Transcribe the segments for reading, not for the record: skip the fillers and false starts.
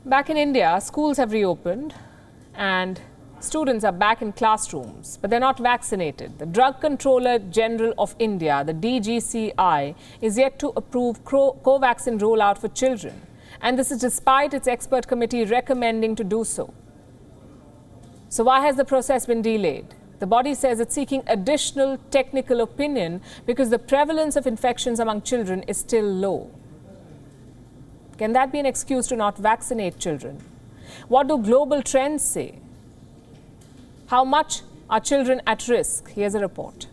Back in India, schools have reopened and students are back in classrooms, but they're not vaccinated. The Drug Controller General of India, the DCGI, is yet to approve Covaxin rollout for children. And this is despite its expert committee recommending to do so. So why has the process been delayed? The body says it's seeking additional technical opinion because the prevalence of infections among children is still low. Can that be an excuse to not vaccinate children? What do global trends say? How much are children at risk? Here's a report.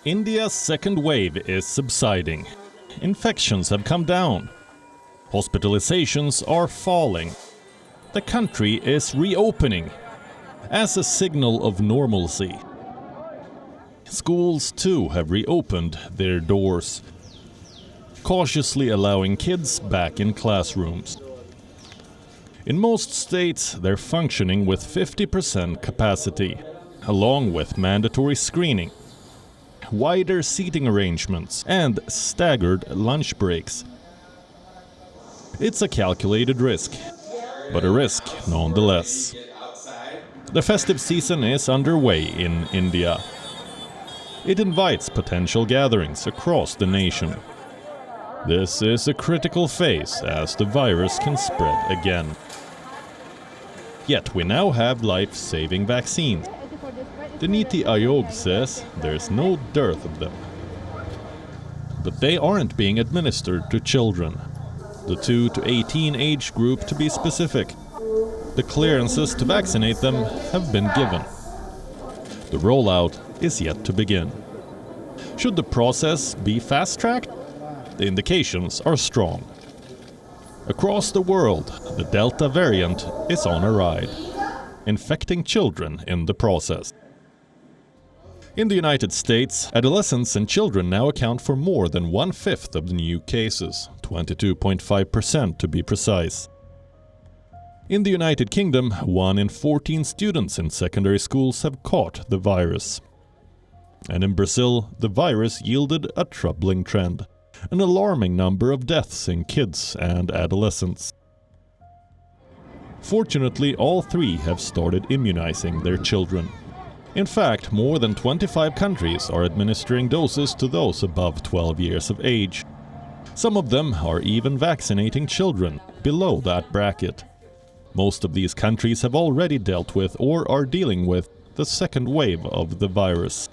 India's second wave is subsiding. Infections have come down. Hospitalizations are falling. The country is reopening as a signal of normalcy. Schools too have reopened their doors, cautiously allowing kids back in classrooms. In most states, they're functioning with 50% capacity, along with mandatory screening, wider seating arrangements, and staggered lunch breaks. It's a calculated risk, but a risk nonetheless. The festive season is underway in India. It invites potential gatherings across the nation. This is a critical phase as the virus can spread again. Yet we now have life-saving vaccines. The Niti Aayog says there's no dearth of them. But they aren't being administered to children. The 2 to 18 age group to be specific. The clearances to vaccinate them have been given. The rollout is yet to begin. Should the process be fast-tracked? The indications are strong. Across the world, the Delta variant is on a ride, infecting children in the process. In the United States, adolescents and children now account for more than 1/5 of the new cases, 22.5% to be precise. In the United Kingdom, 1 in 14 students in secondary schools have caught the virus. And in Brazil, the virus yielded a troubling trend. An alarming number of deaths in kids and adolescents. Fortunately, all 3 have started immunizing their children. In fact, more than 25 countries are administering doses to those above 12 years of age. Some of them are even vaccinating children below that bracket. Most of these countries have already dealt with or are dealing with the second wave of the virus.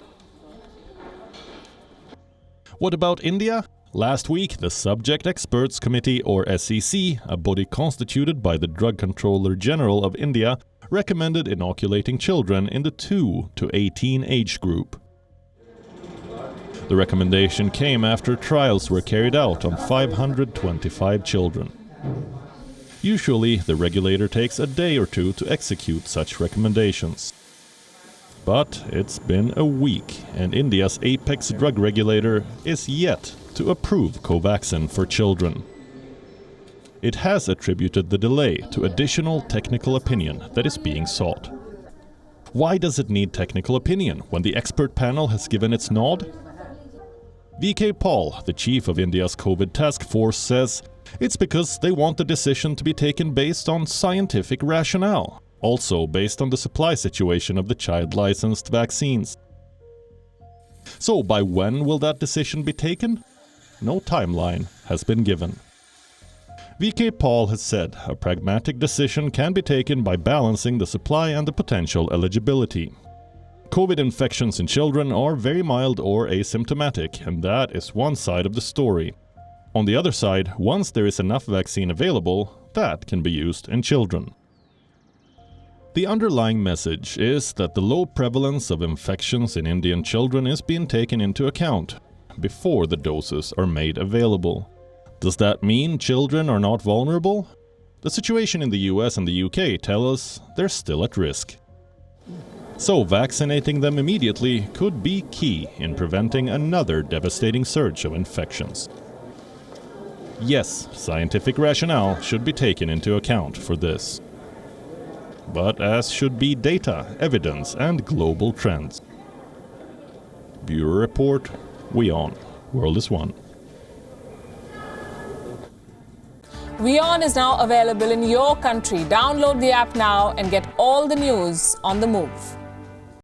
What about India? Last week, the Subject Experts Committee, or SEC, a body constituted by the Drug Controller General of India, recommended inoculating children in the 2 to 18 age group. The recommendation came after trials were carried out on 525 children. Usually, the regulator takes a day or 2 to execute such recommendations. But it's been a week, and India's apex drug regulator is yet to approve Covaxin for children. It has attributed the delay to additional technical opinion that is being sought. Why does it need technical opinion when the expert panel has given its nod? VK Paul, the chief of India's COVID task force, says it's because they want the decision to be taken based on scientific rationale, also based on the supply situation of the child-licensed vaccines. So by when will that decision be taken? No timeline has been given. VK Paul has said a pragmatic decision can be taken by balancing the supply and the potential eligibility. COVID infections in children are very mild or asymptomatic, and that is one side of the story. On the other side, once there is enough vaccine available, that can be used in children. The underlying message is that the low prevalence of infections in Indian children is being taken into account before the doses are made available. Does that mean children are not vulnerable? The situation in the US and the UK tell us they're still at risk. So vaccinating them immediately could be key in preventing another devastating surge of infections. Yes, scientific rationale should be taken into account for this. But as should be data, evidence, and global trends. Bureau Report, WION, World is One. WION is now available in your country. Download the app now and get all the news on the move.